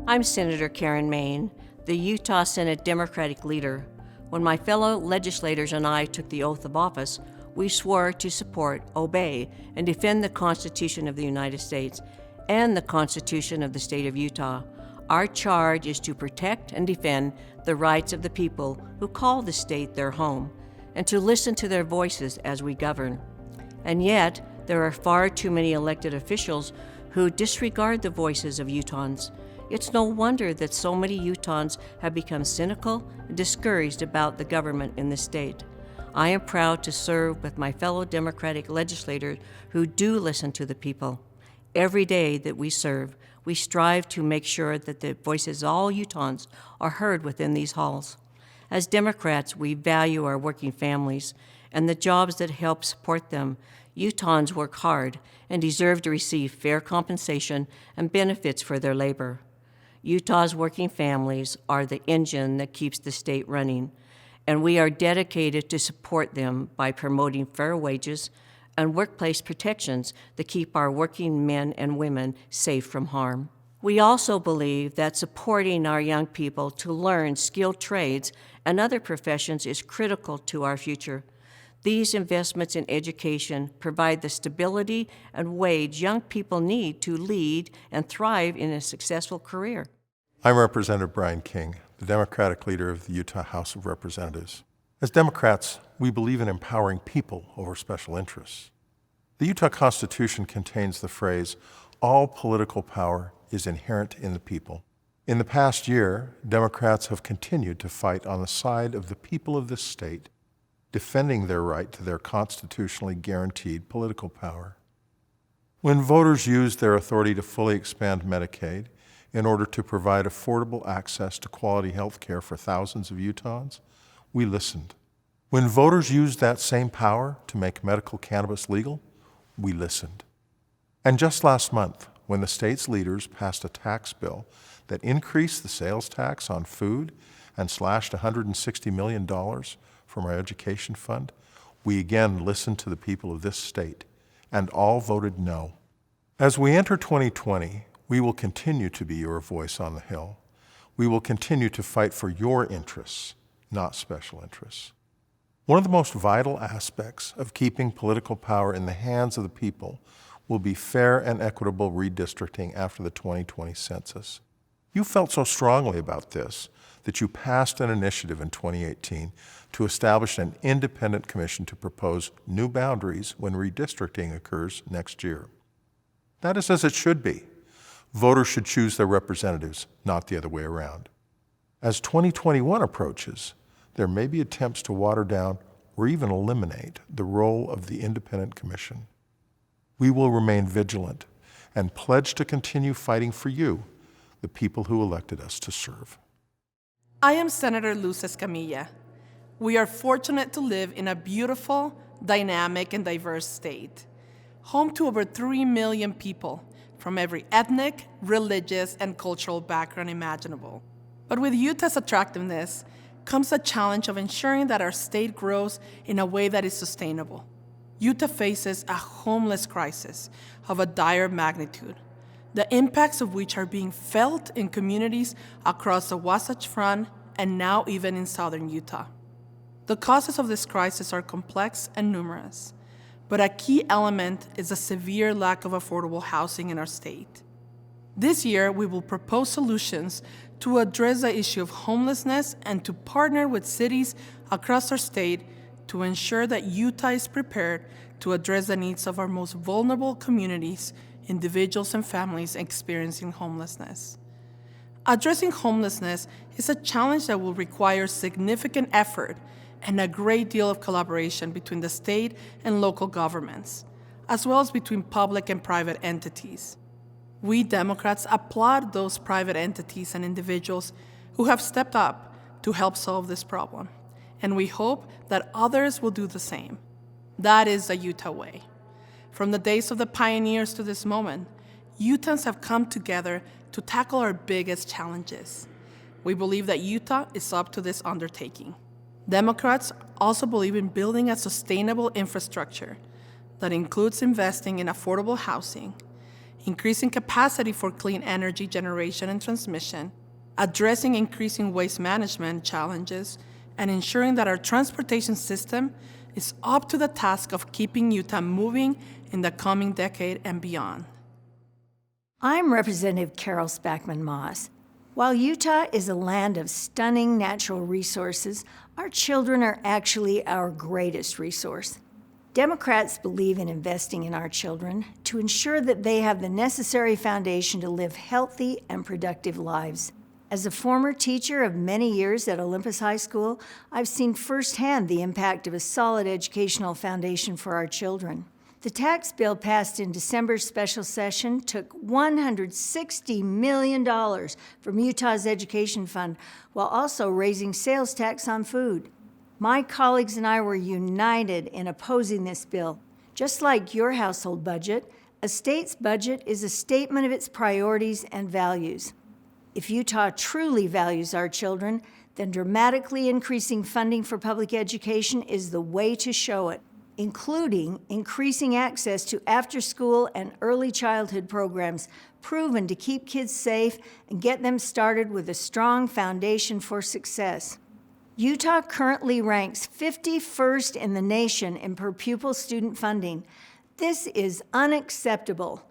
I'm Senator Karen Main, the Utah Senate Democratic leader. When my fellow legislators and I took the oath of office, we swore to support, obey, and defend the Constitution of the United States and the Constitution of the state of Utah. Our charge is to protect and defend the rights of the people who call the state their home, and to listen to their voices as we govern. And yet, there are far too many elected officials who disregard the voices of Utahns. It's no wonder that so many Utahns have become cynical and discouraged about the government in the state. I am proud to serve with my fellow Democratic legislators who do listen to the people. Every day that we serve, we strive to make sure that the voices of all Utahns are heard within these halls. As Democrats, we value our working families and the jobs that help support them. Utahns work hard and deserve to receive fair compensation and benefits for their labor. Utah's working families are the engine that keeps the state running, and we are dedicated to support them by promoting fair wages and workplace protections that keep our working men and women safe from harm. We also believe that supporting our young people to learn skilled trades and other professions is critical to our future. These investments in education provide the stability and wage young people need to lead and thrive in a successful career. I'm Representative Brian King, the Democratic leader of the Utah House of Representatives. As Democrats, we believe in empowering people over special interests. The Utah Constitution contains the phrase, "All political power is inherent in the people." In the past year, Democrats have continued to fight on the side of the people of this state, defending their right to their constitutionally guaranteed political power. When voters used their authority to fully expand Medicaid in order to provide affordable access to quality health care for thousands of Utahns, we listened. When voters used that same power to make medical cannabis legal, we listened. And just last month, when the state's leaders passed a tax bill that increased the sales tax on food and slashed $160 million from our education fund, we again listened to the people of this state, and all voted no. As we enter 2020, we will continue to be your voice on the Hill. We will continue to fight for your interests, not special interests. One of the most vital aspects of keeping political power in the hands of the people will be fair and equitable redistricting after the 2020 census. You felt so strongly about this that you passed an initiative in 2018 to establish an independent commission to propose new boundaries when redistricting occurs next year. That is as it should be. Voters should choose their representatives, not the other way around. As 2021 approaches, there may be attempts to water down or even eliminate the role of the independent commission. We will remain vigilant and pledge to continue fighting for you, the people who elected us to serve. I am Senator Luz Escamilla. We are fortunate to live in a beautiful, dynamic, and diverse state, home to over 3 million people from every ethnic, religious, and cultural background imaginable. But with Utah's attractiveness comes the challenge of ensuring that our state grows in a way that is sustainable. Utah faces a homeless crisis of a dire magnitude, the impacts of which are being felt in communities across the Wasatch Front and now even in southern Utah. The causes of this crisis are complex and numerous, but a key element is the severe lack of affordable housing in our state. This year, we will propose solutions to address the issue of homelessness and to partner with cities across our state to ensure that Utah is prepared to address the needs of our most vulnerable communities, individuals and families experiencing homelessness. Addressing homelessness is a challenge that will require significant effort and a great deal of collaboration between the state and local governments, as well as between public and private entities. We Democrats applaud those private entities and individuals who have stepped up to help solve this problem, and we hope that others will do the same. That is the Utah way. From the days of the pioneers to this moment, Utahns have come together to tackle our biggest challenges. We believe that Utah is up to this undertaking. Democrats also believe in building a sustainable infrastructure that includes investing in affordable housing, increasing capacity for clean energy generation and transmission, addressing increasing waste management challenges, and ensuring that our transportation system is up to the task of keeping Utah moving in the coming decade and beyond. I'm Representative Carol Spackman Moss. While Utah is a land of stunning natural resources, our children are actually our greatest resource. Democrats believe in investing in our children to ensure that they have the necessary foundation to live healthy and productive lives. As a former teacher of many years at Olympus High School, I've seen firsthand the impact of a solid educational foundation for our children. The tax bill passed in December's special session took $160 million from Utah's education fund while also raising sales tax on food. My colleagues and I were united in opposing this bill. Just like your household budget, a state's budget is a statement of its priorities and values. If Utah truly values our children, then dramatically increasing funding for public education is the way to show it, including increasing access to after-school and early childhood programs proven to keep kids safe and get them started with a strong foundation for success. Utah currently ranks 51st in the nation in per-pupil student funding. This is unacceptable.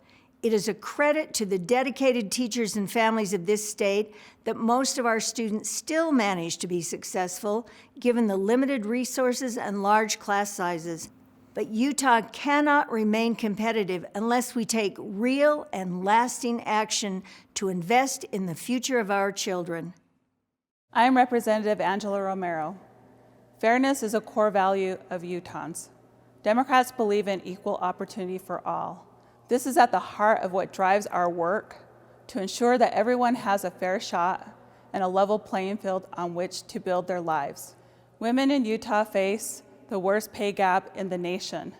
It is a credit to the dedicated teachers and families of this state that most of our students still manage to be successful, given the limited resources and large class sizes. But Utah cannot remain competitive unless we take real and lasting action to invest in the future of our children. I am Representative Angela Romero. Fairness is a core value of Utahns. Democrats believe in equal opportunity for all. This is at the heart of what drives our work to ensure that everyone has a fair shot and a level playing field on which to build their lives. Women in Utah face the worst pay gap in the nation,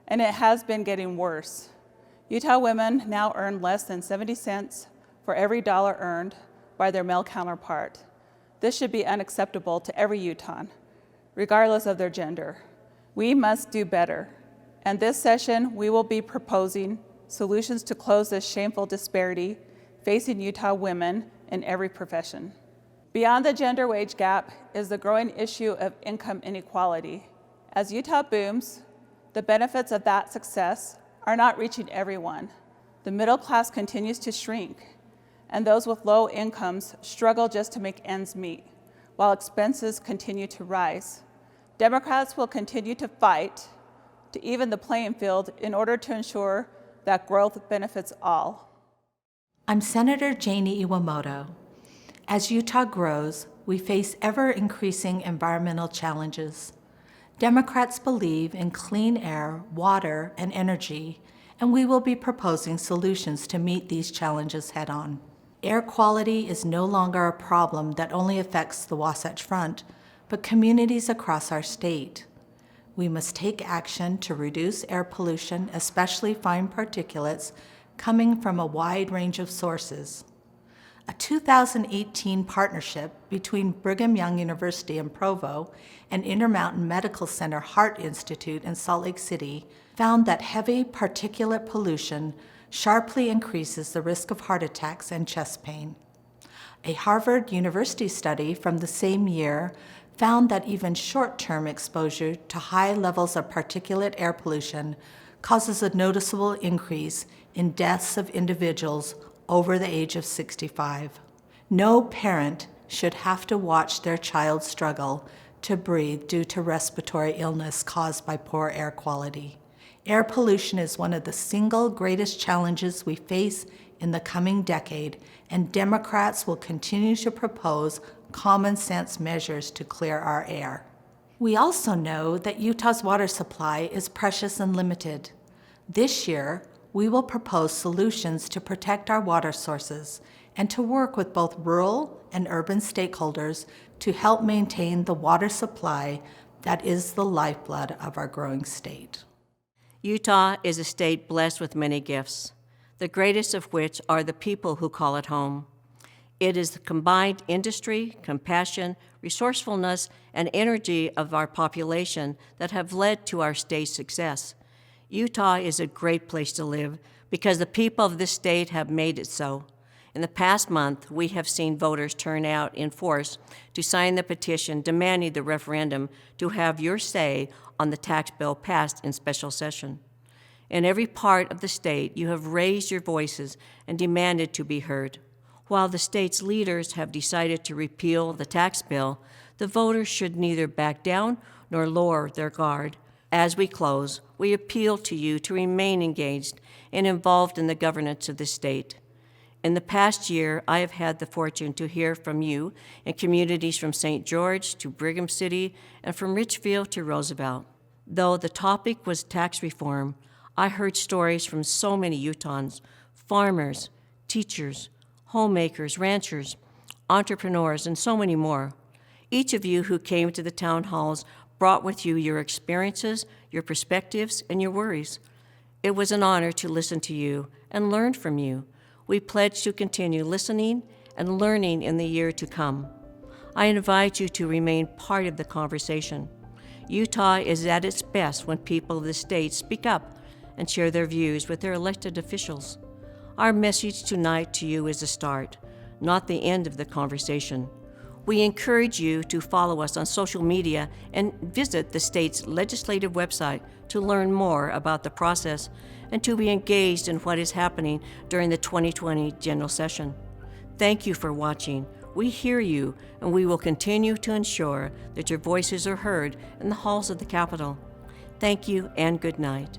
and it has been getting worse. Utah women now earn less than 70 cents for every dollar earned by their male counterpart. This should be unacceptable to every Utahn, regardless of their gender. We must do better. And this session, we will be proposing solutions to close this shameful disparity facing Utah women in every profession. Beyond the gender wage gap is the growing issue of income inequality. As Utah booms, the benefits of that success are not reaching everyone. The middle class continues to shrink, and those with low incomes struggle just to make ends meet, while expenses continue to rise. Democrats will continue to fight to even the playing field in order to ensure that growth benefits all. I'm Senator Janie Iwamoto. As Utah grows, we face ever-increasing environmental challenges. Democrats believe in clean air, water, and energy, and we will be proposing solutions to meet these challenges head-on. Air quality is no longer a problem that only affects the Wasatch Front, but communities across our state. We must take action to reduce air pollution, especially fine particulates, coming from a wide range of sources. A 2018 partnership between Brigham Young University in Provo and Intermountain Medical Center Heart Institute in Salt Lake City found that heavy particulate pollution sharply increases the risk of heart attacks and chest pain. A Harvard University study from the same year found that even short-term exposure to high levels of particulate air pollution causes a noticeable increase in deaths of individuals over the age of 65. No parent should have to watch their child struggle to breathe due to respiratory illness caused by poor air quality. Air pollution is one of the single greatest challenges we face in the coming decade, and Democrats will continue to propose common sense measures to clear our air. We also know that Utah's water supply is precious and limited. This year, we will propose solutions to protect our water sources and to work with both rural and urban stakeholders to help maintain the water supply that is the lifeblood of our growing state. Utah is a state blessed with many gifts, the greatest of which are the people who call it home. It is the combined industry, compassion, resourcefulness, and energy of our population that have led to our state's success. Utah is a great place to live, because the people of this state have made it so. In the past month, we have seen voters turn out in force to sign the petition demanding the referendum to have your say on the tax bill passed in special session. In every part of the state, you have raised your voices and demanded to be heard. While the state's leaders have decided to repeal the tax bill, the voters should neither back down nor lower their guard. As we close, we appeal to you to remain engaged and involved in the governance of the state. In the past year, I have had the fortune to hear from you in communities from St. George to Brigham City and from Richfield to Roosevelt. Though the topic was tax reform, I heard stories from so many Utahns, farmers, teachers, homemakers, ranchers, entrepreneurs, and so many more. Each of you who came to the town halls brought with you your experiences, your perspectives, and your worries. It was an honor to listen to you and learn from you. We pledge to continue listening and learning in the year to come. I invite you to remain part of the conversation. Utah is at its best when people of the state speak up and share their views with their elected officials. Our message tonight to you is a start, not the end of the conversation. We encourage you to follow us on social media and visit the state's legislative website to learn more about the process and to be engaged in what is happening during the 2020 general session. Thank you for watching. We hear you, and we will continue to ensure that your voices are heard in the halls of the Capitol. Thank you and good night.